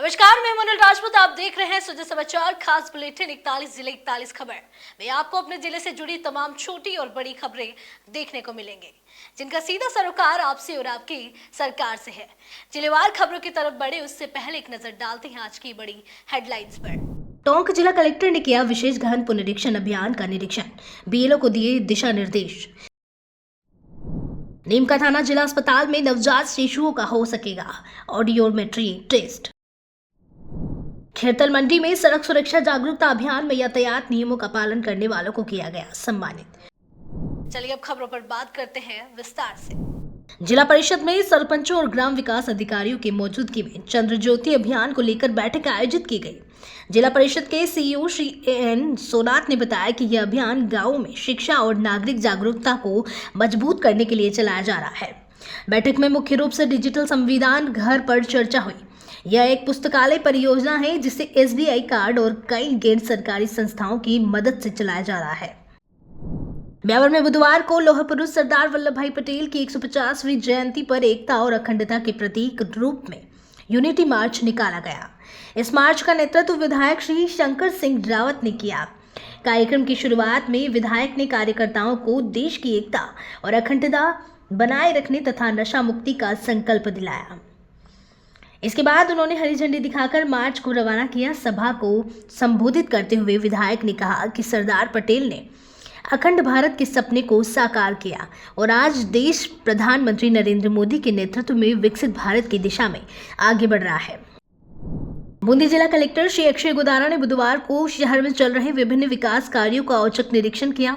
नमस्कार, मैं मनोल राजपूत। आप देख रहे हैं सुजय समाचार खास बुलेटिन 41 जिले 41 खबर में आपको अपने जिले से जुड़ी तमाम छोटी और बड़ी खबरें देखने को मिलेंगे, जिनका सीधा सरोकार आपसे और आपकी सरकार से है। जिलेवार खबरों की तरफ बढ़े उससे पहले एक नजर डालते हैं आज की बड़ी हेडलाइंस पर। टोंक जिला कलेक्टर ने किया विशेष गहन पुनरीक्षण अभियान का निरीक्षण, बीएलओ को दिए दिशा निर्देश। नीमका थाना जिला अस्पताल में नवजात शिशुओं का हो सकेगा ऑडियोमेट्री टेस्ट। खेरतल मंडी में सड़क सुरक्षा जागरूकता अभियान में यातायात नियमों का पालन करने वालों को किया गया सम्मानित। चलिए अब खबरों पर बात करते हैं विस्तार से। जिला परिषद में सरपंचों और ग्राम विकास अधिकारियों की मौजूदगी में चंद्र ज्योति अभियान को लेकर बैठक आयोजित की गई। जिला परिषद के सीईओ श्री एन सोनाथ ने बताया कि यह अभियान गाँवों में शिक्षा और नागरिक जागरूकता को मजबूत करने के लिए चलाया जा रहा है। बैठक में मुख्य रूप से डिजिटल संविधान घर पर चर्चा हुई। यह एक पुस्तकालय परियोजना है जिसे एसबीआई कार्ड और कई गैर सरकारी संस्थाओं की मदद से चलाया जा रहा है। ब्यावर में बुधवार को लौह पुरुष सरदार वल्लभ भाई पटेल की 150वीं जयंती पर एकता और अखंडता के प्रतीक रूप में यूनिटी मार्च निकाला गया। इस मार्च का नेतृत्व विधायक श्री शंकर सिंह रावत ने किया। कार्यक्रम की शुरुआत में विधायक ने कार्यकर्ताओं को देश की एकता और अखंडता बनाए रखने तथा नशा मुक्ति का संकल्प दिलाया। इसके बाद उन्होंने हरी झंडी दिखाकर मार्च को रवाना किया। सभा को संबोधित करते हुए विधायक ने कहा कि सरदार पटेल ने अखंड भारत के सपने को साकार किया और आज देश प्रधानमंत्री नरेंद्र मोदी के नेतृत्व में विकसित भारत की दिशा में आगे बढ़ रहा है। बूंदी जिला कलेक्टर श्री अक्षय गुदारा ने बुधवार को शहर में चल रहे विभिन्न विकास कार्यों का औचक निरीक्षण किया।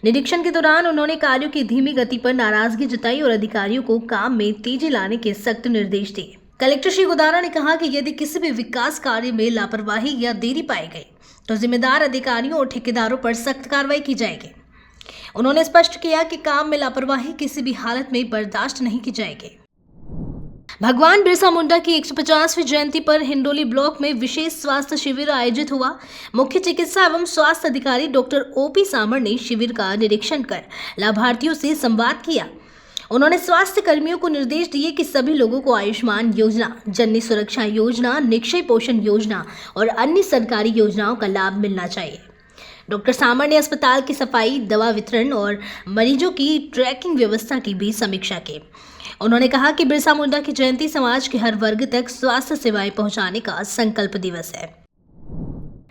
निरीक्षण के दौरान उन्होंने कार्यों की धीमी गति पर नाराजगी जताई और अधिकारियों को काम में तेजी लाने के सख्त निर्देश दिए। कलेक्टर श्री गुदारा ने कहा कि यदि किसी भी विकास कार्य में लापरवाही या देरी पाई गई तो जिम्मेदार अधिकारियों और ठेकेदारों पर सख्त कार्रवाई की जाएगी। उन्होंने स्पष्ट किया कि काम में लापरवाही किसी भी हालत में बर्दाश्त नहीं की जाएगी। भगवान बिरसा मुंडा की 150वीं जयंती पर हिंडोली ब्लॉक में विशेष स्वास्थ्य शिविर आयोजित हुआ। मुख्य चिकित्सा एवं स्वास्थ्य अधिकारी डॉक्टर ओपी सामर ने शिविर का निरीक्षण कर लाभार्थियों से संवाद किया। उन्होंने स्वास्थ्य कर्मियों को निर्देश दिए कि सभी लोगों को आयुष्मान योजना, जननी सुरक्षा योजना, निक्षय पोषण योजना और अन्य सरकारी योजनाओं का लाभ मिलना चाहिए। डॉक्टर सामर ने अस्पताल की सफाई, दवा वितरण और मरीजों की ट्रैकिंग व्यवस्था की भी समीक्षा की। उन्होंने कहा कि बिरसा मुंडा की जयंती समाज के हर वर्ग तक स्वास्थ्य सेवाएं पहुंचाने का संकल्प दिवस है।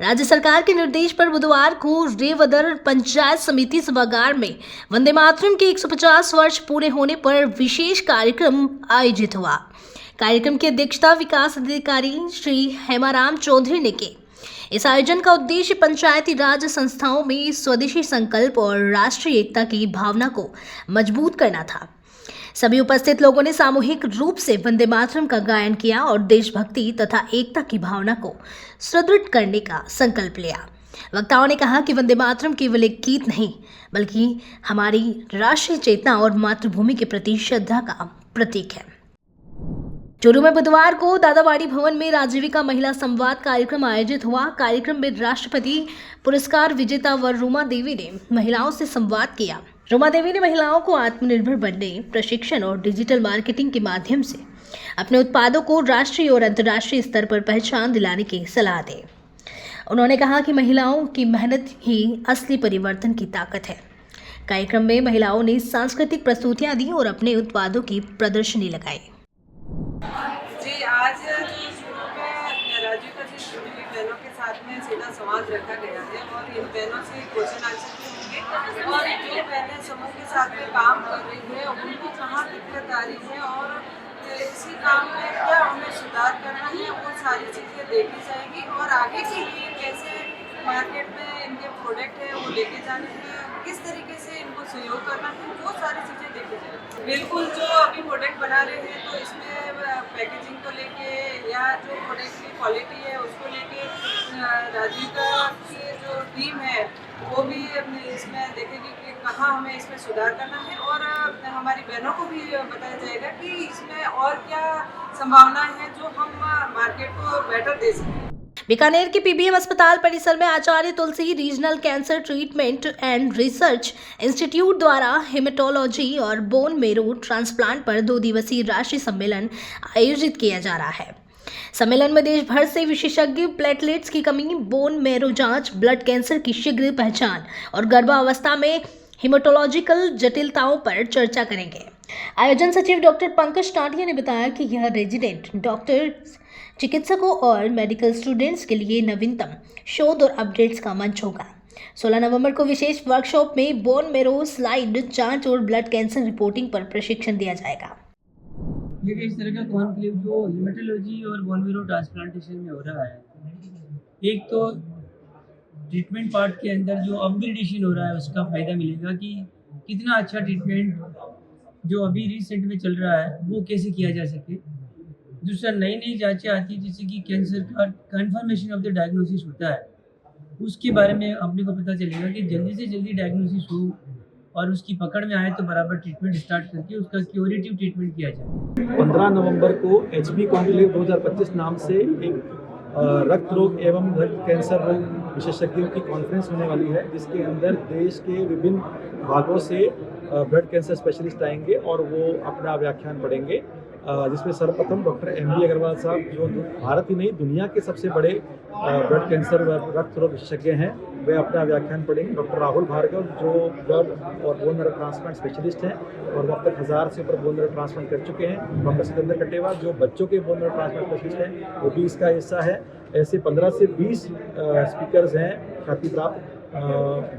राज्य सरकार के निर्देश पर बुधवार को रेवदर पंचायत समिति सभागार में वंदे मातरम के 150 वर्ष पूरे होने पर विशेष कार्यक्रम आयोजित हुआ। कार्यक्रम की अध्यक्षता विकास अधिकारी श्री हेमाराम चौधरी ने की। इस आयोजन का उद्देश्य पंचायती राज संस्थाओं में स्वदेशी संकल्प और राष्ट्रीय एकता की भावना को मजबूत करना था। सभी उपस्थित लोगों ने सामूहिक रूप से वंदे मातरम का गायन किया और देशभक्ति तथा एकता की भावना को सुदृढ़ करने का संकल्प लिया। वक्ताओं ने कहा कि वंदे मातरम केवल एक गीत नहीं बल्कि हमारी राष्ट्रीय चेतना और मातृभूमि के प्रति श्रद्धा का प्रतीक है। चूरू में बुधवार को दादावाड़ी भवन में राजीविका महिला संवाद कार्यक्रम आयोजित हुआ। कार्यक्रम में राष्ट्रपति पुरस्कार विजेता रुमा देवी ने महिलाओं से संवाद किया। रुमा देवी ने महिलाओं को आत्मनिर्भर बनने, प्रशिक्षण और डिजिटल मार्केटिंग के माध्यम से अपने उत्पादों को राष्ट्रीय और अंतर्राष्ट्रीय स्तर पर पहचान दिलाने की सलाह दी। उन्होंने कहा कि महिलाओं की मेहनत ही असली परिवर्तन की ताकत है। कार्यक्रम में महिलाओं ने सांस्कृतिक प्रस्तुतियां दी और अपने उत्पादों की प्रदर्शनी लगाई। जी, आज राजीविका से जुड़ी हुई बहनों के साथ में सीधा संवाद रखा गया है और इन बहनों से क्वेश्चन आंसर भी होंगे और जो बहनें समूह के साथ में काम कर रही है उनको कहाँ दिक्कत आ रही है और इसी काम में क्या हमें सुधार करना है, वो सारी चीज़ें देखी जाएगी और आगे के लिए कैसे मार्केट में इनके प्रोडक्ट है वो लेके जाने हैं, किस तरीके से इनको सहयोग करना है, वो सारी चीज़ें देखी जाएगी। बिल्कुल, जो अभी प्रोडक्ट बना रहे हैं तो इसमें पैकेजिंग को लेके या जो प्रोडक्ट की क्वालिटी है उसको लेके राजीविका की जो टीम है वो भी इसमें देखेगी कि कहाँ हमें इसमें सुधार करना है और हमारी बहनों को भी बताया जाएगा कि इसमें और क्या संभावनाएं हैं जो हम मार्केट को बेटर दे सकें। बीकानेर के पीबीएम अस्पताल परिसर में Acharya Tulsi regional cancer treatment and research institute द्वारा हेमेटोलॉजी और बोन मेरो ट्रांसप्लांट पर 2 दिवसीय राष्ट्रीय सम्मेलन आयोजित किया जा रहा है। सम्मेलन में देश भर से विशेषज्ञ प्लेटलेट्स की कमी, बोन मैरो जांच, ब्लड कैंसर की शीघ्र पहचान और गर्भावस्था में हिमेटोलॉजिकल जटिलताओं पर चर्चा करेंगे। आयोजन सचिव डॉक्टर पंकज टाटिया ने बताया कि यह रेजिडेंट डॉक्टर्स, चिकित्सकों और मेडिकल स्टूडेंट्स के लिए नवीनतम शोध और अपडेट्स का मंच होगा। 16 नवंबर को विशेष वर्कशॉप में बोन मैरो स्लाइड जांच और ब्लड कैंसर रिपोर्टिंग पर प्रशिक्षण दिया जाएगा। देखिए, इस तरह का कॉन्क्लेव जो हेमेटोलॉजी और बोन मैरो ट्रांसप्लांटेशन में हो रहा है, एक तो ट्रीटमेंट पार्ट के अंदर जो अपग्रेडेशन हो रहा है उसका फ़ायदा मिलेगा कि कितना अच्छा ट्रीटमेंट जो अभी रिसेंट में चल रहा है वो कैसे किया जा सके। दूसरा, नई नई जांचें आती है जैसे कि कैंसर का कन्फर्मेशन ऑफ द डायग्नोसिस होता है, उसके बारे में अपने को पता चलेगा कि जल्दी से जल्दी डायग्नोसिस हो और उसकी पकड़ में आए तो बराबर ट्रीटमेंट स्टार्ट करके उसका क्यूरेटिव ट्रीटमेंट किया जाए। 15 नवंबर को एचबी कॉन्क्लेव 2025 नाम से एक रक्त रोग एवं रक्त कैंसर रोग विशेषज्ञों की कॉन्फ्रेंस होने वाली है, जिसके अंदर देश के विभिन्न भागों से ब्लड कैंसर स्पेशलिस्ट आएंगे और वो अपना व्याख्यान पढ़ेंगे, जिसमें सर्वप्रथम डॉक्टर एमबी अग्रवाल साहब, जो भारत ही नहीं दुनिया के सबसे बड़े ब्लड कैंसर रक्त रोग विशेषज्ञ हैं, वे अपना व्याख्यान पढ़ेंगे। डॉक्टर राहुल भार्गव, जो ब्लड और बोन मैरो ट्रांसप्लांट स्पेशलिस्ट हैं और अब तक 1000 से ऊपर बोन मैरो ट्रांसप्लांट कर चुके हैं। डॉक्टर सिकंदर कटेवा, जो बच्चों के बोन मैरो ट्रांसप्लांट स्पेशलिस्ट हैं, वो भी इसका हिस्सा है। ऐसे 15 से 20 स्पीकर्स हैं ख्याति प्राप्त।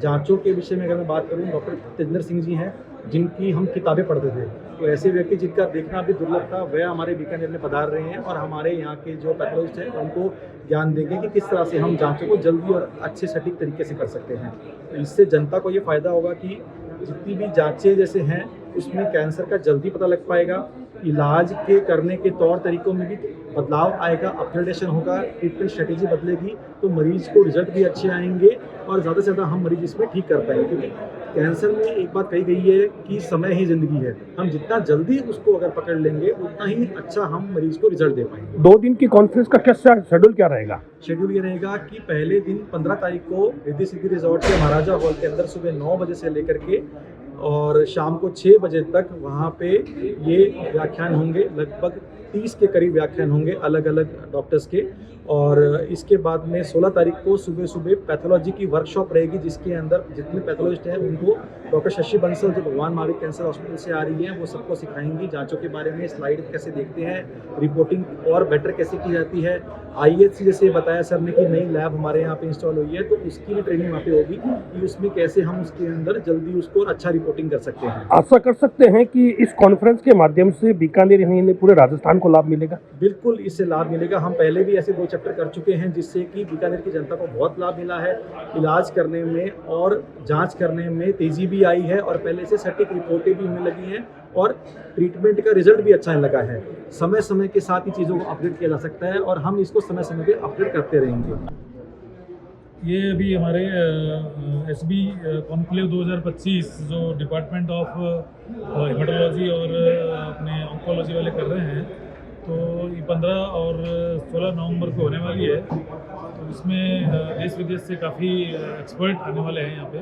जांचों के विषय में अगर मैं बात करूं, डॉक्टर तेजिंदर सिंह जी हैं, जिनकी हम किताबें पढ़ते थे, तो ऐसे व्यक्ति जिनका देखना भी दुर्लभ था, वह हमारे बीकानेर में पधार रहे हैं और हमारे यहाँ के जो पैथोलॉजिस्ट हैं उनको ज्ञान देंगे कि किस तरह से हम जांचों को जल्दी और अच्छे सटीक तरीके से कर सकते हैं। तो इससे जनता को ये फ़ायदा होगा कि जितनी भी जांचें जैसे हैं उसमें कैंसर का जल्दी पता लग पाएगा, इलाज के करने के तौर तरीकों में भी बदलाव आएगा, अपग्रेडेशन होगा, ट्रीटमेंट स्ट्रेटेजी बदलेगी, तो मरीज को रिजल्ट भी अच्छे आएंगे और ज़्यादा से ज़्यादा हम मरीज इसमें ठीक कर पाएंगे। क्योंकि कैंसर में एक बात कही गई है कि समय ही ज़िंदगी है, हम जितना जल्दी उसको अगर पकड़ लेंगे उतना ही अच्छा हम मरीज को रिजल्ट दे पाएंगे। 2 दिन की कॉन्फ्रेंस का क्या शेड्यूल क्या रहेगा? शेड्यूल ये रहेगा कि पहले दिन 15 तारीख को रिद्धि सिद्धि रिजॉर्ट के महाराजा हॉल के अंदर सुबह 9 बजे से लेकर के और शाम को 6 बजे तक वहाँ पे ये व्याख्यान होंगे। लगभग 30 के करीब व्याख्यान होंगे अलग अलग डॉक्टर्स के। और इसके बाद में 16 तारीख को सुबह सुबह पैथोलॉजी की वर्कशॉप रहेगी, जिसके अंदर जितने पैथोलॉजिस्ट हैं उनको डॉक्टर शशि बंसल, जो भगवान महावीर कैंसर हॉस्पिटल से आ रही हैं, वो सबको सिखाएंगी जांचों के बारे में, स्लाइड कैसे देखते हैं, रिपोर्टिंग और बेटर कैसे की जाती है। IHC जैसे बताया सर ने कि नई लैब हमारे यहाँ पे इंस्टॉल हुई है, तो उसकी भी ट्रेनिंग वहाँ पे होगी कि उसमें कैसे हम उसके अंदर जल्दी उसको अच्छा रिपोर्टिंग कर सकते हैं। आशा कर सकते हैं कि इस कॉन्फ्रेंस के माध्यम से बीकानेर यानी पूरे राजस्थान को लाभ मिलेगा। बिल्कुल इससे लाभ मिलेगा। हम पहले भी ऐसे 2 चैप्टर कर चुके हैं जिससे कि बीकानेर की जनता को बहुत लाभ मिला है। इलाज करने में और जांच करने में तेज़ी भी आई है और पहले से सटीक रिपोर्टें भी होने लगी हैं और ट्रीटमेंट का रिजल्ट भी अच्छा लगा है। समय समय के साथ ही चीज़ों को अपडेट किया जा सकता है और हम इसको समय समय पे अपडेट करते रहेंगे। ये अभी हमारे एसबी कॉन्क्लेव 2025 जो डिपार्टमेंट ऑफ हेमेटोलॉजी और अपने ऑन्कोलॉजी वाले कर रहे हैं, तो ये 15 और 16 नवंबर को होने वाली है। तो इसमें देश विदेश से काफ़ी एक्सपर्ट आने वाले हैं यहाँ पे,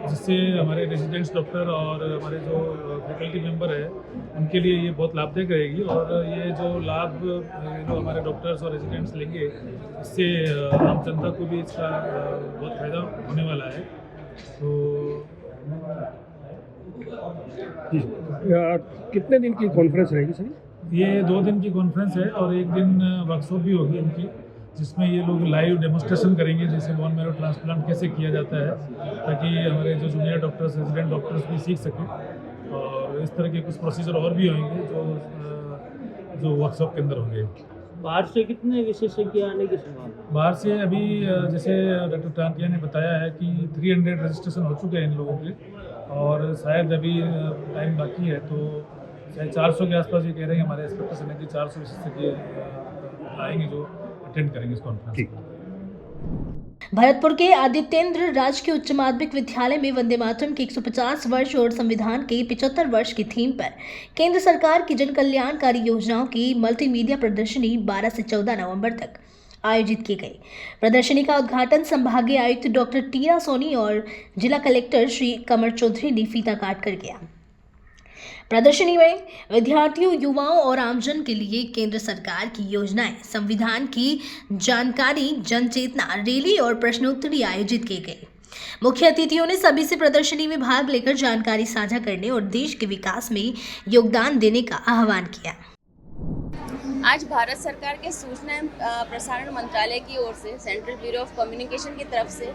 जिससे हमारे रेजिडेंट्स डॉक्टर और हमारे जो फैकल्टी मेंबर है उनके लिए ये बहुत लाभदायक रहेगी। और ये जो लाभ जो हमारे डॉक्टर्स और रेजिडेंट्स लेंगे, इससे आम जनता को भी इसका बहुत फ़ायदा होने वाला है। तो कितने दिन की कॉन्फ्रेंस रहेगी सर? ये 2 दिन की कॉन्फ्रेंस है और 1 दिन वर्कशॉप भी होगी इनकी, जिसमें ये लोग लाइव डेमोस्ट्रेशन करेंगे जैसे बोन मैरो ट्रांसप्लांट कैसे किया जाता है, ताकि हमारे जो जूनियर डॉक्टर्स, रेजिडेंट डॉक्टर्स भी सीख सकें। और इस तरह के कुछ प्रोसीजर और भी होंगे जो वर्कशॉप के अंदर होंगे। बाहर से कितने विशेषज्ञ आने की संभावना? बाहर से अभी जैसे डॉक्टर टांटिया ने बताया है कि 300 रजिस्ट्रेशन हो चुके हैं इन लोगों के, और शायद अभी टाइम बाकी है, तो शायद 400 के आसपास ये कह रहे हैं हमारे एक्सपेक्टेशन है कि 400 विशेषज्ञ आएंगे जो अटेंड करेंगे इस कॉन्फ्रेंस को। भरतपुर के आदित्येंद्र राजकीय उच्च माध्यमिक विद्यालय में वंदे मातरम के 150 वर्ष और संविधान के 75 वर्ष की थीम पर केंद्र सरकार की जन कल्याणकारी योजनाओं की मल्टीमीडिया प्रदर्शनी 12 से 14 नवंबर तक आयोजित की गई। प्रदर्शनी का उद्घाटन संभागीय आयुक्त डॉक्टर टीना सोनी और जिला कलेक्टर श्री कमर चौधरी ने फीता काट कर किया। प्रदर्शनी में विद्यार्थियों, युवाओं और आमजन के लिए केंद्र सरकार की योजनाएं, संविधान की जानकारी, जनचेतना रैली और प्रश्नोत्तरी आयोजित की गई। मुख्य अतिथियों ने सभी से प्रदर्शनी में भाग लेकर जानकारी साझा करने और देश के विकास में योगदान देने का आह्वान किया। आज भारत सरकार के सूचना एवं प्रसारण मंत्रालय की ओर से सेंट्रल ब्यूरो ऑफ कम्युनिकेशन की तरफ से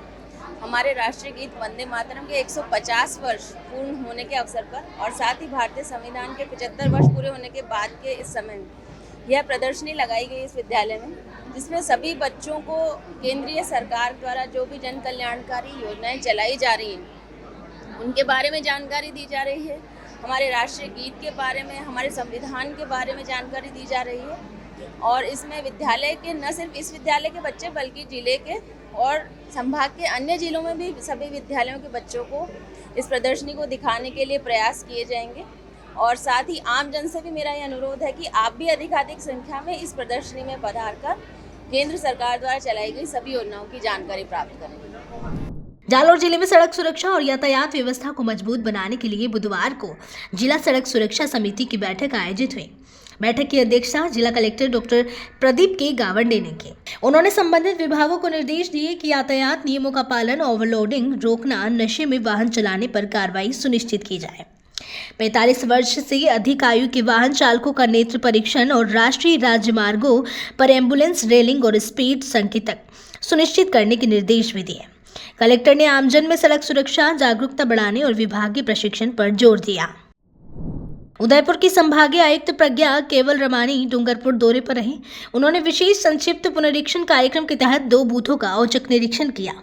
हमारे राष्ट्रीय गीत वंदे मातरम के 150 वर्ष पूर्ण होने के अवसर पर और साथ ही भारतीय संविधान के 75 वर्ष पूरे होने के बाद के इस समय में यह प्रदर्शनी लगाई गई इस विद्यालय में, जिसमें सभी बच्चों को केंद्रीय सरकार द्वारा जो भी जन कल्याणकारी योजनाएं चलाई जा रही हैं उनके बारे में जानकारी दी जा रही है। हमारे राष्ट्रीय गीत के बारे में, हमारे संविधान के बारे में जानकारी दी जा रही है और इसमें विद्यालय के न सिर्फ इस विद्यालय के बच्चे बल्कि जिले के और संभाग के अन्य जिलों में भी सभी विद्यालयों के बच्चों को इस प्रदर्शनी को दिखाने के लिए प्रयास किए जाएंगे। और साथ ही आम जन से भी मेरा ये अनुरोध है कि आप भी अधिकाधिक संख्या में इस प्रदर्शनी में पधार कर केंद्र सरकार द्वारा चलाई गई सभी योजनाओं की जानकारी प्राप्त करें। जालौर जिले में सड़क सुरक्षा और यातायात व्यवस्था को मजबूत बनाने के लिए बुधवार को जिला सड़क सुरक्षा समिति की बैठक आयोजित हुई। बैठक की अध्यक्षता जिला कलेक्टर डॉक्टर प्रदीप के गावंडे ने की। उन्होंने संबंधित विभागों को निर्देश दिए कि यातायात नियमों का पालन, ओवरलोडिंग रोकना, नशे में वाहन चलाने पर कार्रवाई सुनिश्चित की जाए। 45 वर्ष से अधिक आयु के वाहन चालकों का नेत्र परीक्षण और राष्ट्रीय राजमार्गों पर एम्बुलेंस रेलिंग और स्पीड संकेतक सुनिश्चित करने के निर्देश भी दिए। कलेक्टर ने आमजन में सड़क सुरक्षा जागरूकता बढ़ाने और विभागीय प्रशिक्षण पर जोर दिया। उदयपुर की संभागीय आयुक्त प्रज्ञा केवल रमानी डूंगरपुर दौरे पर रही। उन्होंने विशेष संक्षिप्त पुनरीक्षण कार्यक्रम के तहत 2 बूथों का औचक निरीक्षण किया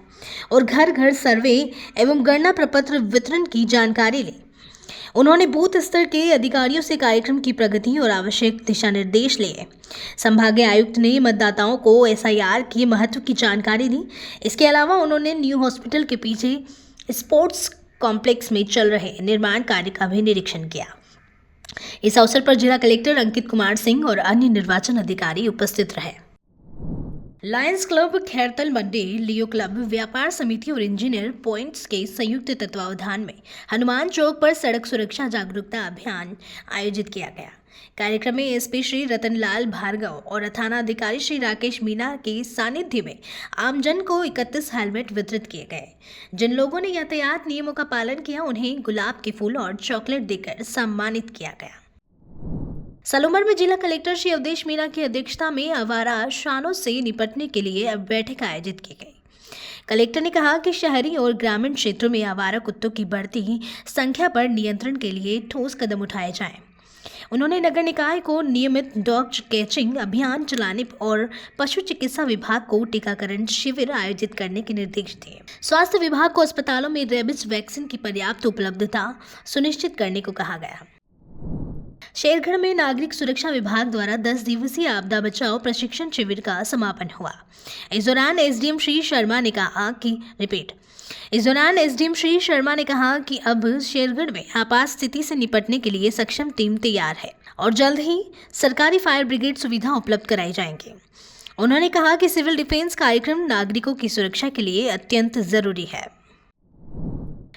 और घर घर सर्वे एवं गणना प्रपत्र वितरण की जानकारी ली। उन्होंने बूथ स्तर के अधिकारियों से कार्यक्रम की प्रगति और आवश्यक दिशा निर्देश लिए। संभागीय आयुक्त ने मतदाताओं को SIR के महत्व की जानकारी दी। इसके अलावा उन्होंने न्यू हॉस्पिटल के पीछे स्पोर्ट्स कॉम्प्लेक्स में चल रहे निर्माण कार्य का भी निरीक्षण किया। इस अवसर पर जिला कलेक्टर अंकित कुमार सिंह और अन्य निर्वाचन अधिकारी उपस्थित रहे। लायंस क्लब खैरतल मंडी, लियो क्लब व्यापार समिति और इंजीनियर पॉइंट्स के संयुक्त तत्वावधान में हनुमान चौक पर सड़क सुरक्षा जागरूकता अभियान आयोजित किया गया। कार्यक्रम में एसपी श्री रतनलाल भार्गव और थाना अधिकारी श्री राकेश मीना के सानिध्य में आमजन को 31 हेलमेट वितरित किए गए। जिन लोगों ने यातायात नियमों का पालन किया उन्हें गुलाब के फूल और चॉकलेट देकर सम्मानित किया गया। सलूमर में जिला कलेक्टर श्री अवधेश मीना की अध्यक्षता में आवारा श्वानों से निपटने के लिए अब बैठक आयोजित की गई। कलेक्टर ने कहा कि शहरी और ग्रामीण क्षेत्रों में आवारा कुत्तों की बढ़ती संख्या पर नियंत्रण के लिए ठोस कदम उठाए जाएं। उन्होंने नगर निकाय को नियमित डॉग कैचिंग अभियान चलाने और पशु चिकित्सा विभाग को टीकाकरण शिविर आयोजित करने के निर्देश दिए। स्वास्थ्य विभाग को अस्पतालों में रेबीज वैक्सीन की पर्याप्त उपलब्धता सुनिश्चित करने को कहा गया। शेरगढ़ में नागरिक सुरक्षा विभाग द्वारा 10 दिवसीय आपदा बचाओ प्रशिक्षण शिविर का समापन हुआ। इस दौरान एसडीएम श्री शर्मा ने कहा कि अब शेरगढ़ में आपात स्थिति से निपटने के लिए सक्षम टीम तैयार है और जल्द ही सरकारी फायर ब्रिगेड सुविधा उपलब्ध कराई जाएंगी। उन्होंने कहा कि सिविल डिफेंस कार्यक्रम नागरिकों की सुरक्षा के लिए अत्यंत जरूरी है।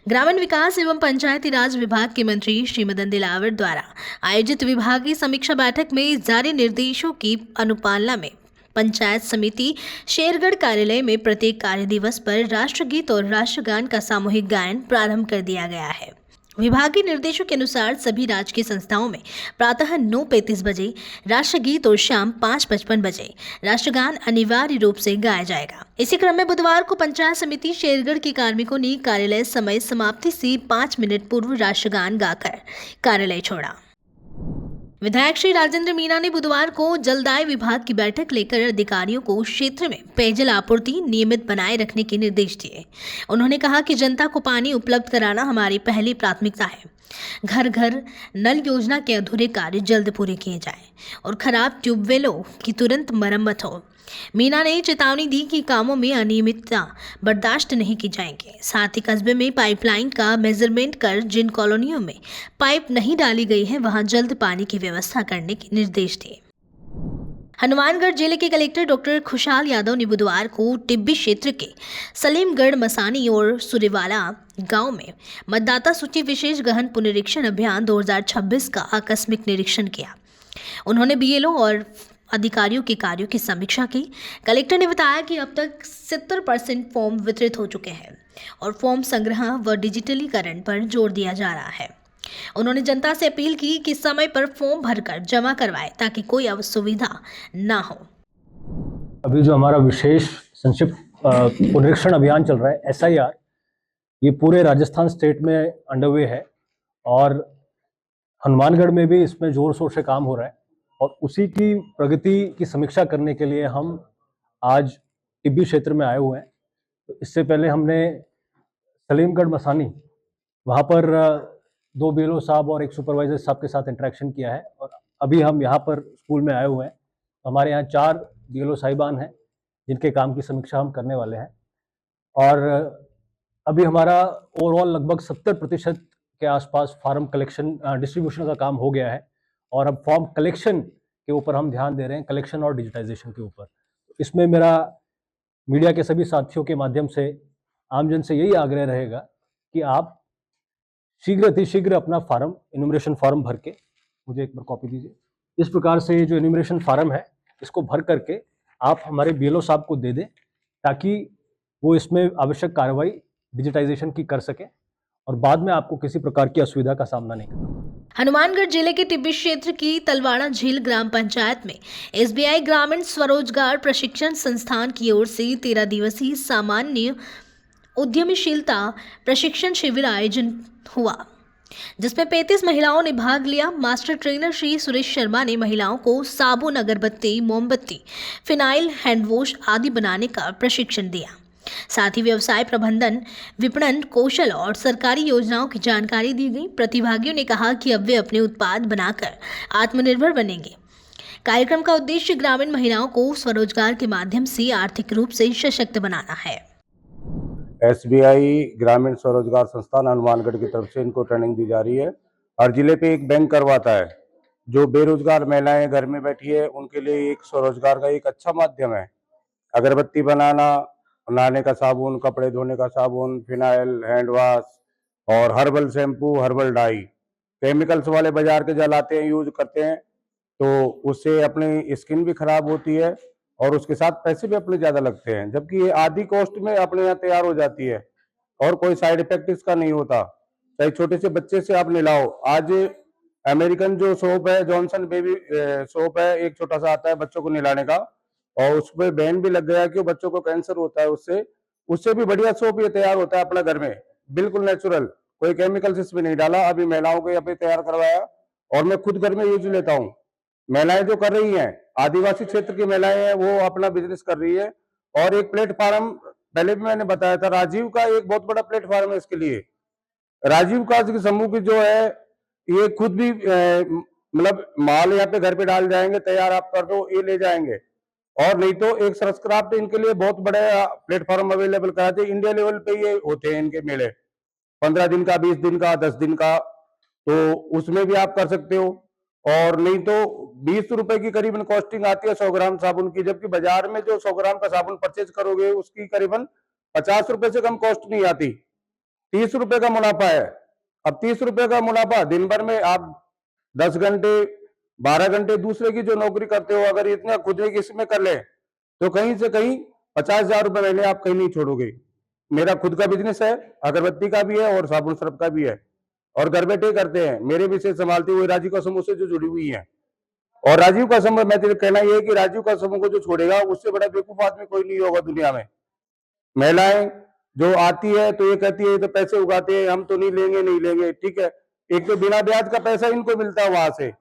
ग्रामीण विकास एवं पंचायती राज विभाग के मंत्री श्री मदन दिलावर द्वारा आयोजित विभागीय समीक्षा बैठक में जारी निर्देशों की अनुपालना में पंचायत समिति शेरगढ़ कार्यालय में प्रत्येक कार्य दिवस पर राष्ट्रगीत और राष्ट्रगान का सामूहिक गायन प्रारंभ कर दिया गया है। विभागीय निर्देशों के अनुसार सभी राजकीय संस्थाओं में प्रातः 9:35 बजे राष्ट्रगीत और शाम 5:55 बजे राष्ट्रगान अनिवार्य रूप से गाया जाएगा। इसी क्रम में बुधवार को पंचायत समिति शेरगढ़ के कार्मिकों ने कार्यालय समय समाप्ति से 5 मिनट पूर्व राष्ट्रगान गाकर कार्यालय छोड़ा। विधायक श्री राजेंद्र मीना ने बुधवार को जलदाय विभाग की बैठक लेकर अधिकारियों को क्षेत्र में पेयजल आपूर्ति नियमित बनाए रखने के निर्देश दिए। उन्होंने कहा कि जनता को पानी उपलब्ध कराना हमारी पहली प्राथमिकता है। घर घर नल योजना के अधूरे कार्य जल्द पूरे किए जाएं और खराब ट्यूबवेलों की तुरंत मरम्मत हो। मीना ने चेतावनी दी कि कामों में अनियमितता बर्दाश्त नहीं की जाएंगे। साथ ही कस्बे में पाइपलाइन का मेजरमेंट कर जिन कॉलोनियों में पाइप नहीं डाली गई है वहां जल्द पानी की व्यवस्था करने के निर्देश दिए। हनुमानगढ़ जिले के कलेक्टर डॉक्टर खुशहाल यादव ने बुधवार को टिब्बी क्षेत्र के सलीमगढ़ मसानी और सुरेवाला गांव में मतदाता सूची विशेष गहन पुनरीक्षण अभियान 2026 का आकस्मिक निरीक्षण किया। उन्होंने बीएलओ और अधिकारियों के कार्यों की समीक्षा की। कलेक्टर ने बताया कि अब तक 70% फॉर्म वितरित हो चुके हैं और फॉर्म संग्रह व डिजिटलीकरण पर जोर दिया जा रहा है। उन्होंने जनता से अपील की कि समय पर फॉर्म भरकर जमा करवाएं ताकि कोई असुविधा ना हो। अभी जो हमारा विशेष संक्षिप्त पुनरीक्षण अभियान चल रहा है SIR, ये पूरे राजस्थान स्टेट में अंडरवे है और हनुमानगढ़ में भी इसमें जोर शोर से काम हो रहा है और उसी की प्रगति की समीक्षा करने के लिए हम आज टिब्बी क्षेत्र में आए हुए हैं। तो इससे पहले हमने सलीमगढ़ मसानी वहाँ पर 2 BLO साहब और एक सुपरवाइजर साहब के साथ इंटरेक्शन किया है और अभी हम यहाँ पर स्कूल में आए हुए हैं। हमारे यहाँ 4 BLO साहिबान हैं जिनके काम की समीक्षा हम करने वाले हैं और अभी हमारा ओवरऑल लगभग 70% के आसपास फार्म कलेक्शन डिस्ट्रीब्यूशन का काम हो गया है और अब फॉर्म कलेक्शन के ऊपर हम ध्यान दे रहे हैं, कलेक्शन और डिजिटाइजेशन के ऊपर। इसमें मेरा मीडिया के सभी साथियों के माध्यम से आमजन से यही आग्रह रहेगा कि आप शीघ्र अतिशीघ्र अपना फार्म इन्यूमरेशन फार्म भर के, मुझे एक बार कॉपी दीजिए। इस प्रकार से ये जो इन्यूमरेशन फार्म है इसको भर करके आप हमारे BLO साहब को दे दें ताकि वो इसमें आवश्यक कार्रवाई डिजिटाइजेशन की कर सके और बाद में आपको किसी प्रकार की असुविधा का सामना नहीं करना। हनुमानगढ़ जिले के टिब्बी क्षेत्र की तलवाड़ा झील ग्राम पंचायत में SBI ग्रामीण स्वरोजगार प्रशिक्षण संस्थान की ओर से 13 दिवसीय सामान्य उद्यमशीलता प्रशिक्षण शिविर आयोजन हुआ, जिसमें 35 महिलाओं ने भाग लिया। मास्टर ट्रेनर श्री सुरेश शर्मा ने महिलाओं को साबुन, अगरबत्ती, मोमबत्ती, फिनाइल, हैंडवॉश आदि बनाने का प्रशिक्षण दिया। साथ ही व्यवसाय प्रबंधन, विपणन कौशल और सरकारी योजनाओं की जानकारी दी गई। प्रतिभागियों ने कहा कि अब वे अपने उत्पाद बनाकर आत्मनिर्भर बनेंगे। कार्यक्रम का उद्देश्य ग्रामीण महिलाओं को स्वरोजगार के माध्यम से आर्थिक रूप से सशक्त बनाना है। SBI ग्रामीण स्वरोजगार संस्थान हनुमानगढ़ की तरफ से इनको ट्रेनिंग दी जा रही है। हर जिले पे एक बैंक करवाता है। जो बेरोजगार महिलाएं घर में बैठी है उनके लिए एक स्वरोजगार का एक अच्छा माध्यम है। अगरबत्ती बनाना, नहाने का साबुन, कपड़े धोने का साबुन, फिनाइल, हैंड वॉश और herbal shampoo, herbal dye. Chemicals वाले बाजार के जल आते हैं, यूज करते हैं तो उससे अपनी स्किन भी खराब होती है और उसके साथ पैसे भी अपने ज्यादा लगते हैं, जबकि ये आधी कॉस्ट में अपने यहाँ तैयार हो जाती है और कोई साइड इफेक्ट इसका नहीं होता। चाहे छोटे से बच्चे से आप निलाओ। आज अमेरिकन जो सोप है, जॉनसन बेबी सोप है, एक छोटा सा आता है बच्चों को निलाने का और उसमें बैन भी लग गया कि बच्चों को कैंसर होता है उससे भी बढ़िया सोप ये तैयार होता है अपना घर में, बिल्कुल नेचुरल, कोई केमिकल्स इसमें नहीं डाला। अभी महिलाओं को यहाँ पे तैयार करवाया और मैं खुद घर में यूज लेता हूँ। महिलाएं जो कर रही हैं, आदिवासी क्षेत्र की महिलाएं हैं, वो अपना बिजनेस कर रही है और एक प्लेटफार्म पहले भी मैंने बताया था, राजीव का एक बहुत बड़ा प्लेटफार्म है इसके लिए। राजीव का समूह की जो है ये खुद भी मतलब माल यहाँ पे घर पे डाल जाएंगे, तैयार आप कर दो, ये ले जाएंगे। और नहीं तो एक सरस क्राफ्ट इनके लिए बहुत बड़ा प्लेटफॉर्म अवेलेबल कराते हैं। इंडिया लेवल पे ये होते हैं इनके मेले, 15 दिन का, 20 दिन का, 10 दिन का, तो उसमें भी आप कर सकते हो। और नहीं तो 20 रुपए की करीबन कॉस्टिंग आती है 100 ग्राम साबुन की, जबकि बाजार में जो 100 ग्राम का साबुन परचेज करोगे उसकी करीबन 50 रुपए से कम कॉस्ट नहीं आती। 30 रुपए का मुनाफा है। अब 30 रुपए का मुनाफा, दिन भर में आप 10 घंटे 12 घंटे दूसरे की जो नौकरी करते हो, अगर इतना खुद एक इसमें कर ले तो कहीं से कहीं 50,000 रुपए महीने आप कहीं नहीं छोड़ोगे। मेरा खुद का बिजनेस है, अगरबत्ती का भी है और साबुन सर्फ का भी है और घर बैठे करते हैं। मेरे भी से संभालती हुई राजीव का समूह से जो जुड़ी हुई है। और राजीव का समूह, मैं तेरे कहना ये है कि राजीव का समूह को जो छोड़ेगा उससे बड़ा बेवकूफ आदमी कोई नहीं होगा दुनिया में। महिलाएं जो आती है तो ये कहती है तो पैसे उगाते हैं, हम तो नहीं लेंगे, ठीक है। एक तो बिना ब्याज का पैसा इनको मिलता है, वहां से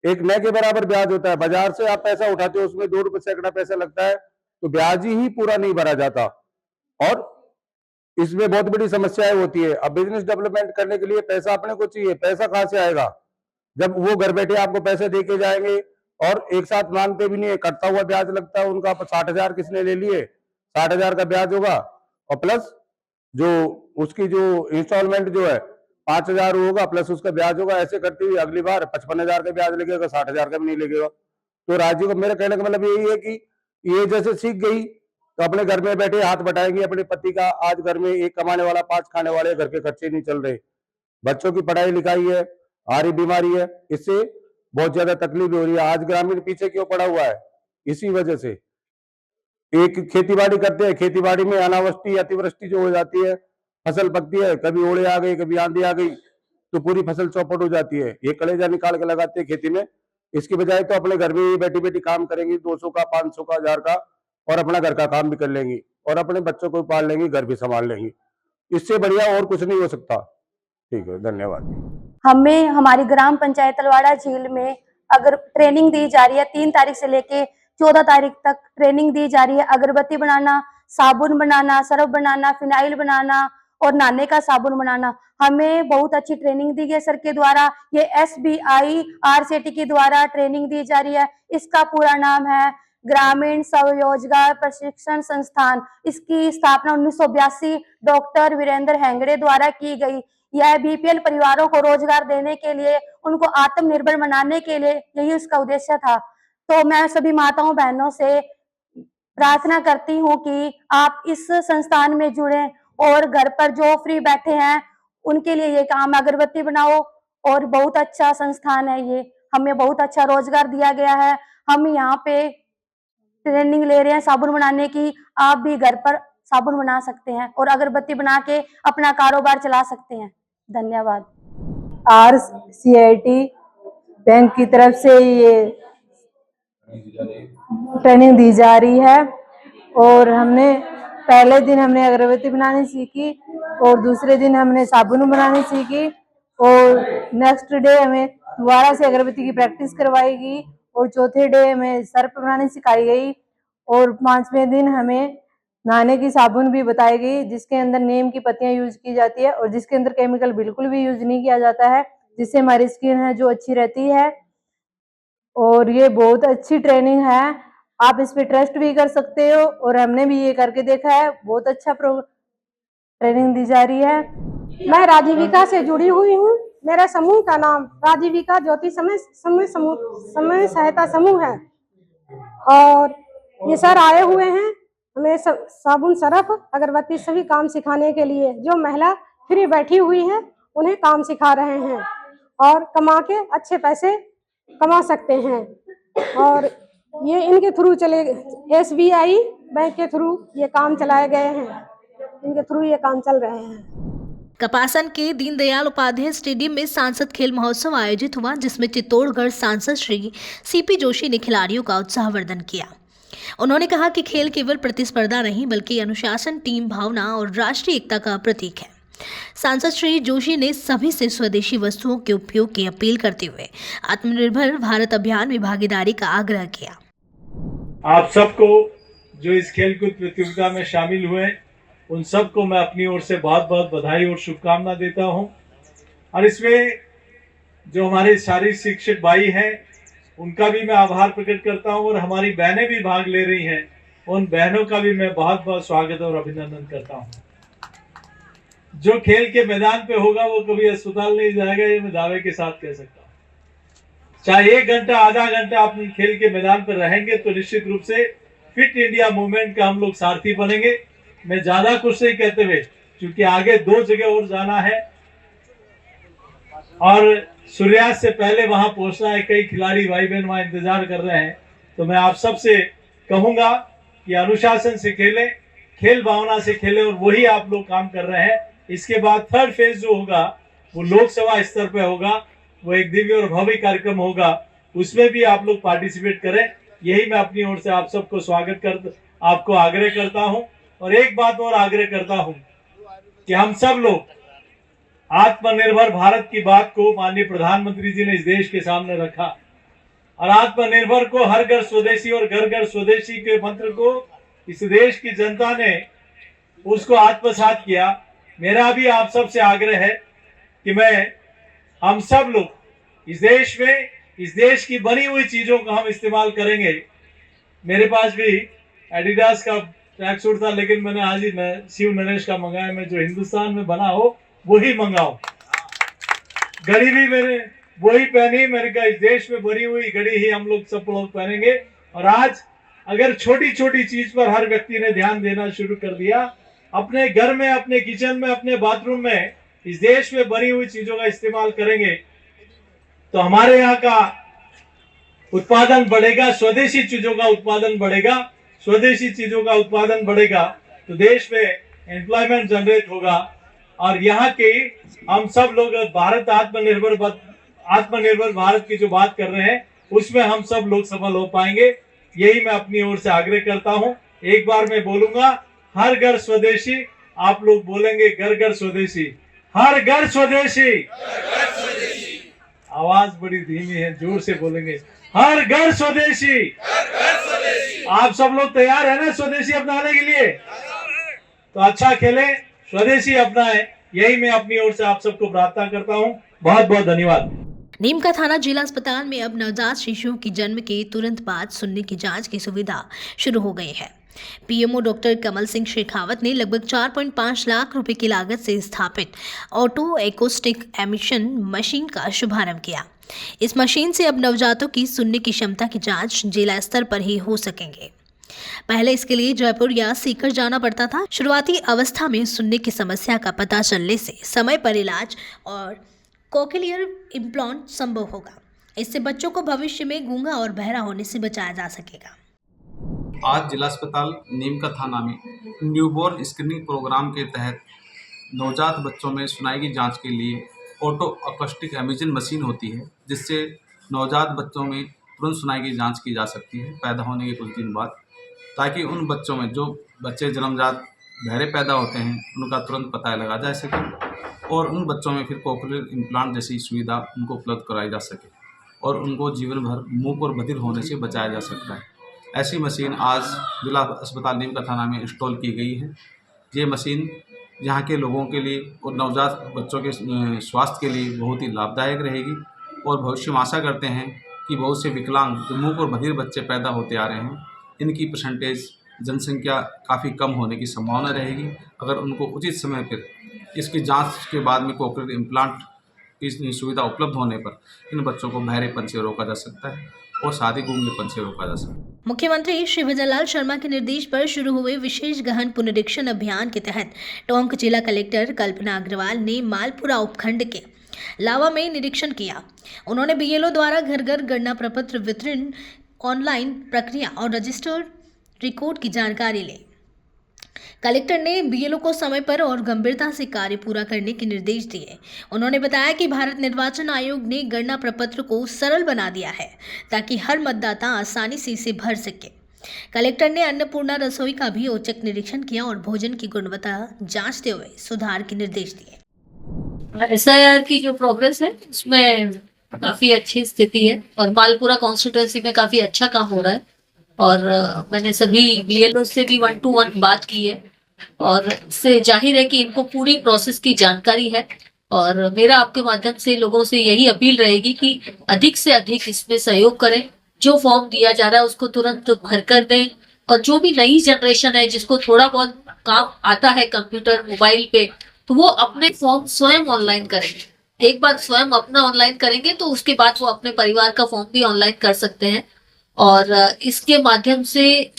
एक नए के बराबर ब्याज होता है। बाजार से आप पैसा उठाते हो उसमें 2 रुपए सैकड़ा पैसा लगता है, तो ब्याज ही पूरा नहीं भरा जाता और इसमें बहुत बड़ी समस्याएं होती है। अब बिजनेस डेवलपमेंट करने के लिए पैसा अपने को चाहिए, पैसा कहां से आएगा जब वो घर बैठे आपको पैसे दे के जाएंगे और एक साथ मांगते भी नहीं है, कटता हुआ ब्याज लगता है उनका। 60,000 किसने ले लिए, 60,000 का ब्याज होगा और प्लस जो उसकी जो इंस्टॉलमेंट जो है 5,000 होगा प्लस उसका ब्याज होगा। ऐसे करते हुए अगली बार 55,000 का ब्याज लगेगा, 60,000 का भी नहीं लगेगा। तो राजू को मेरा कहने का मतलब यही है कि ये जैसे सीख गई तो अपने घर में बैठे हाथ बटाएंगे अपने पति का। आज घर में एक कमाने वाला 5 खाने वाले, घर के खर्चे नहीं चल रहे, बच्चों की पढ़ाई लिखाई है, आ रही बीमारी है, इससे बहुत ज्यादा तकलीफ हो रही है। आज ग्रामीण पीछे क्यों पड़ा हुआ है? इसी वजह से। एक खेतीबाड़ी करते हैं, खेतीबाड़ी में अनावृष्टि अतिवृष्टि जो हो जाती है, फसल पकती है, कभी ओले आ गई, कभी आंधी आ गई, तो पूरी फसल चौपट हो जाती है। ये कलेजा निकाल के लगाते हैं खेती में। इसकी बजाय तो अपने घर में ही बैठी बैठी काम करेंगी, 200 का, 500 का, 1000 का, और अपना घर का काम भी कर लेंगी और अपने बच्चों को पाल लेंगी, घर भी संभाल लेंगी। इससे बढ़िया और कुछ नहीं हो सकता। ठीक है, धन्यवाद। हमें हमारी ग्राम पंचायत तलवाड़ा झील में अगर ट्रेनिंग दी जा रही है, 3 तारीख से लेके 14 तारीख तक ट्रेनिंग दी जा रही है। अगरबत्ती बनाना, साबुन बनाना, सर्फ बनाना, फिनाइल बनाना और नहाने का साबुन बनाना। हमें बहुत अच्छी ट्रेनिंग दी गई सर के द्वारा। ये SBI RCT के द्वारा ट्रेनिंग दी जा रही है। इसका पूरा नाम है ग्रामीण स्वरोजगार प्रशिक्षण संस्थान। इसकी स्थापना 1982 डॉक्टर वीरेंद्र हेंगड़े द्वारा की गई। यह BPL परिवारों को रोजगार देने के लिए, उनको आत्मनिर्भर बनाने के लिए यही उसका उद्देश्य था। तो मैं सभी माताओं बहनों से प्रार्थना करती हूँ कि आप इस संस्थान में जुड़ें और घर पर जो फ्री बैठे हैं उनके लिए ये काम, अगरबत्ती बनाओ। और बहुत अच्छा संस्थान है ये, हमें बहुत अच्छा रोजगार दिया गया है। हम यहाँ पे ट्रेनिंग ले रहे हैं साबुन बनाने की। आप भी घर पर साबुन बना सकते हैं और अगरबत्ती बना के अपना कारोबार चला सकते हैं। धन्यवाद। RCIT बैंक की तरफ से ये ट्रेनिंग दी जा रही है और हमने पहले दिन हमने अगरबत्ती बनानी सीखी और दूसरे दिन हमने साबुन बनानी सीखी और नेक्स्ट डे हमें दोबारा से अगरबत्ती की प्रैक्टिस करवाई गई और चौथे डे हमें सर्फ बनानी सिखाई गई और 5वें दिन हमें नहाने की साबुन भी बताई गई, जिसके अंदर नीम की पत्तियां यूज की जाती है और जिसके अंदर केमिकल बिल्कुल भी यूज नहीं किया जाता है, जिससे हमारी स्किन है जो अच्छी रहती है। और ये बहुत अच्छी ट्रेनिंग है, आप इस पे ट्रस्ट भी कर सकते हो और हमने भी ये करके देखा है। बहुत अच्छा ट्रेनिंग दी जा रही है। मैं राजीविका से जुड़ी हुई हूँ। मेरा समूह का नाम राजीविका ज्योति समय सहायता समूह है और ये सर आए हुए हैं हमें साबुन, सर्फ, अगरबत्ती सभी काम सिखाने के लिए। जो महिला फ्री बैठी हुई है उन्हें काम सिखा रहे हैं और कमा के अच्छे पैसे कमा सकते हैं। और ये इनके थ्रू चले, SBI बैंक के थ्रू ये काम चलाए गए हैं, इनके थ्रू ये काम चल रहे हैं। कपासन के दीनदयाल उपाध्याय स्टेडियम में सांसद खेल महोत्सव आयोजित हुआ, जिसमें चित्तौड़गढ़ सांसद श्री CP जोशी ने खिलाड़ियों का उत्साहवर्धन किया। उन्होंने कहा कि खेल केवल प्रतिस्पर्धा नहीं बल्कि अनुशासन, टीम भावना और राष्ट्रीय एकता का प्रतीक है। सांसद श्री जोशी ने सभी से स्वदेशी वस्तुओं के उपयोग की अपील करते हुए आत्मनिर्भर भारत अभियान में भागीदारी का आग्रह किया। आप सबको जो इस खेलकूद प्रतियोगिता में शामिल हुए, उन सबको मैं अपनी ओर से बहुत बहुत बधाई और शुभकामना देता हूं। और इसमें जो हमारे शारीरिक शिक्षक भाई हैं उनका भी मैं आभार प्रकट करता हूं और हमारी बहनें भी भाग ले रही हैं, उन बहनों का भी मैं बहुत बहुत स्वागत और अभिनंदन करता हूं। जो खेल के मैदान पे होगा वो कभी अस्पताल नहीं जाएगा, ये मैं दावे के साथ कह सकता हूं। चाहे 1 घंटा, आधा घंटा अपने खेल के मैदान पर रहेंगे तो निश्चित रूप से फिट इंडिया मूवमेंट का हम लोग सारथी बनेंगे। मैं ज्यादा कुछ नहीं कहते हुए, क्योंकि आगे 2 जगह और जाना है और सूर्यास्त से पहले वहां पहुंचना है। कई खिलाड़ी भाई बहन वहां इंतजार कर रहे हैं, तो मैं आप सबसे कहूंगा कि अनुशासन से खेलें, खेल भावना से खेलें और वही आप लोग काम कर रहे हैं। इसके बाद 3rd फेज जो होगा वो लोकसभा स्तर पे होगा, वो एक दिव्य और भव्य कार्यक्रम होगा, उसमें भी आप लोग पार्टिसिपेट करें। यही मैं अपनी ओर से आप सबको आपको आग्रह करता हूं। और एक बात और आग्रह करता हूं कि हम सब लोग आत्मनिर्भर भारत की बात को माननीय प्रधानमंत्री जी ने इस देश के सामने रखा और आत्मनिर्भर को हर घर स्वदेशी और घर घर स्वदेशी के मंत्र को इस देश की जनता ने उसको आत्मसात किया। मेरा भी आप सबसे आग्रह है कि हम सब लोग इस देश में, इस देश की बनी हुई चीजों का हम इस्तेमाल करेंगे। मेरे पास भी एडिडास का ट्रैक सूट था, लेकिन मैंने आज ही शिव नरेश का मंगाया। मैं जो हिंदुस्तान में बना हो वही मंगाओ। घड़ी भी मैंने वही पहनी। मैंने कहा इस देश में बनी हुई घड़ी ही हम लोग सब लोग पहनेंगे। और आज अगर छोटी छोटी चीज पर हर व्यक्ति ने ध्यान देना शुरू कर दिया, अपने घर में, अपने किचन में, अपने बाथरूम में इस देश में बनी हुई चीजों का इस्तेमाल करेंगे तो हमारे यहाँ का उत्पादन बढ़ेगा, स्वदेशी चीजों का उत्पादन बढ़ेगा। स्वदेशी चीजों का उत्पादन बढ़ेगा तो देश में एम्प्लॉयमेंट जनरेट होगा। और यहाँ के हम सब लोग भारत आत्मनिर्भर भारत की जो बात कर रहे हैं उसमें हम सब लोग सफल हो पाएंगे। यही मैं अपनी ओर से आग्रह करता हूँ। एक बार मैं बोलूंगा, हर घर स्वदेशी। आप लोग बोलेंगे घर घर स्वदेशी, हर घर स्वदेशी। आवाज बड़ी धीमी है, जोर से बोलेंगे, हर घर स्वदेशी। आप सब लोग तैयार है ना स्वदेशी अपनाने के लिए? तो अच्छा खेले, स्वदेशी अपनाएं। यही मैं अपनी ओर से आप सबको प्रार्थना करता हूँ। बहुत बहुत धन्यवाद। नीम का थाना जिला अस्पताल में अब नवजात शिशुओं की जन्म के तुरंत बाद सुनने की जांच की सुविधा शुरू हो गई है। पीएमओ डॉक्टर कमल सिंह शेखावत ने लगभग 4.5 लाख रुपए की लागत से स्थापित ऑटो एकोस्टिक एमिशन मशीन का शुभारंभ किया। इस मशीन से अब नवजातों की सुनने की क्षमता की जांच जिला स्तर पर ही हो सकेंगे। पहले इसके लिए जयपुर या सीकर जाना पड़ता था। शुरुआती अवस्था में सुनने की समस्या का पता चलने से समय पर इलाज और कोक्लियर इम्प्लांट संभव होगा। इससे बच्चों को भविष्य में गूंगा और बहरा होने से बचाया जा सकेगा। आज जिला अस्पताल नीम का थाना में न्यूबॉर्न स्क्रीनिंग प्रोग्राम के तहत नवजात बच्चों में सुनाई की जांच के लिए ऑटो अकोस्टिक एमिशन मशीन होती है, जिससे नवजात बच्चों में तुरंत सुनाई की जांच की जा सकती है पैदा होने के कुछ दिन बाद, ताकि उन बच्चों में जो बच्चे जन्मजात बहरे पैदा होते हैं उनका तुरंत पता लगाया जा सके और उन बच्चों में फिर कोक्लियर इम्प्लांट जैसी सुविधा उनको उपलब्ध कराई जा सके और उनको जीवन भर मूक और बधिर होने से बचाया जा सकता है। ऐसी मशीन आज जिला अस्पताल नीम का थाना में इंस्टॉल की गई है। ये मशीन यहाँ के लोगों के लिए और नवजात बच्चों के स्वास्थ्य के लिए बहुत ही लाभदायक रहेगी और भविष्य में आशा करते हैं कि बहुत से विकलांग जो मूक और बधिर बच्चे पैदा होते आ रहे हैं, इनकी परसेंटेज जनसंख्या काफ़ी कम होने की संभावना रहेगी अगर उनको उचित समय पर इसकी जांच के बाद में कोक्लियर इम्प्लांट की सुविधा उपलब्ध होने पर इन बच्चों को बहरेपन से रोका जा सकता है और शादी गूंगेपन से रोका जा सकता है। मुख्यमंत्री श्री विजयलाल शर्मा के निर्देश पर शुरू हुए विशेष गहन पुनरीक्षण अभियान के तहत टोंक जिला कलेक्टर कल्पना अग्रवाल ने मालपुरा उपखंड के लावा में निरीक्षण किया। उन्होंने बीएलओ द्वारा घर घर गणना प्रपत्र वितरण, ऑनलाइन प्रक्रिया और रजिस्टर्ड रिकॉर्ड की जानकारी ली। कलेक्टर ने बीएलओ को समय पर और गंभीरता से कार्य पूरा करने के निर्देश दिए। उन्होंने बताया कि भारत निर्वाचन आयोग ने गणना प्रपत्र को सरल बना दिया है ताकि हर मतदाता आसानी से इसे भर सके। कलेक्टर ने अन्नपूर्णा रसोई का भी औचक निरीक्षण किया और भोजन की गुणवत्ता जांचते हुए सुधार के निर्देश दिए। एसआईआर की जो प्रोग्रेस है उसमें काफी अच्छी स्थिति है और मालपुरा कॉन्स्टिट्यूएंसी में काफी अच्छा काम हो रहा है और मैंने सभी बीएलओ से भी 1-to-1 बात की है और इससे जाहिर है कि इनको पूरी प्रोसेस की जानकारी है और मेरा आपके माध्यम से लोगों से यही अपील रहेगी कि अधिक से अधिक इसमें सहयोग करें। जो फॉर्म दिया जा रहा है उसको तुरंत भर कर दें और जो भी नई जनरेशन है जिसको थोड़ा बहुत काम आता है कंप्यूटर मोबाइल पे, तो वो अपने फॉर्म स्वयं ऑनलाइन करेंगे। एक बार स्वयं अपना ऑनलाइन करेंगे तो उसके बाद वो अपने परिवार का फॉर्म भी ऑनलाइन कर सकते हैं और इसके माध्यम से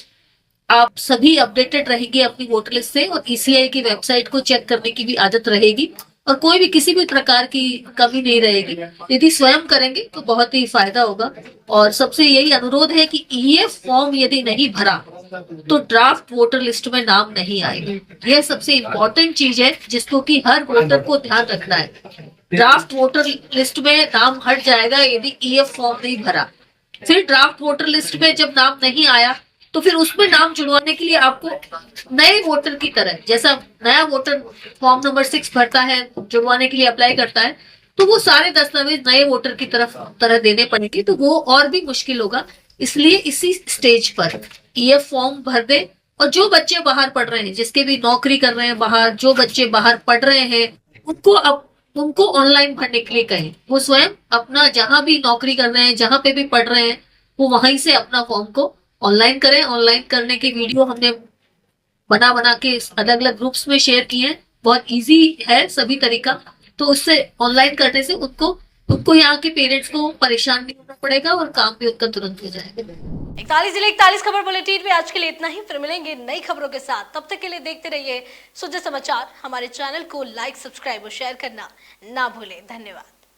आप सभी अपडेटेड रहेंगे अपनी वोटर लिस्ट से और ईसीआई की वेबसाइट को चेक करने की भी आदत रहेगी और कोई भी किसी भी प्रकार की कमी नहीं रहेगी। यदि स्वयं करेंगे तो बहुत ही फायदा होगा और सबसे यही अनुरोध है कि ये फॉर्म यदि नहीं भरा तो ड्राफ्ट वोटर लिस्ट में नाम नहीं आएगा। यह सबसे इम्पोर्टेंट चीज है जिसको कि हर वोटर को ध्यान रखना है। ड्राफ्ट वोटर लिस्ट में नाम हट जाएगा यदि ईएफ फॉर्म नहीं भरा। फिर ड्राफ्ट वोटर लिस्ट में जब नाम नहीं आया तो फिर उसमें नाम जुड़वाने के लिए आपको नए वोटर की तरह, जैसा नया वोटर फॉर्म नंबर 6 भरता है, जुड़वाने के लिए अप्लाई करता है, तो वो सारे दस्तावेज नए वोटर की तरह देने पड़ेंगे, तो वो और भी मुश्किल होगा। इसलिए इसी स्टेज पर ये फॉर्म भर दे और जो बच्चे बाहर पढ़ रहे हैं, जिसके भी नौकरी कर रहे हैं बाहर, जो बच्चे बाहर पढ़ रहे हैं, उनको ऑनलाइन भरने के लिए कहें। वो स्वयं अपना जहां भी नौकरी कर रहे हैं, जहां पे भी पढ़ रहे हैं, वो वहीं से अपना फॉर्म को ऑनलाइन करें। ऑनलाइन करने के वीडियो हमने बना के अलग अलग ग्रुप्स में शेयर किए हैं। बहुत इजी है सभी तरीका, तो उससे ऑनलाइन करने से उनको उनको यहाँ के पेरेंट्स को परेशान नहीं होना पड़ेगा और काम भी उनका तुरंत हो जाएगा। 41 जिले 41 खबर बुलेटिन में आज के लिए इतना ही। फिर मिलेंगे नई खबरों के साथ। तब तक के लिए देखते रहिए सुजय समाचार। हमारे चैनल को लाइक, सब्सक्राइब और शेयर करना ना भूलें। धन्यवाद।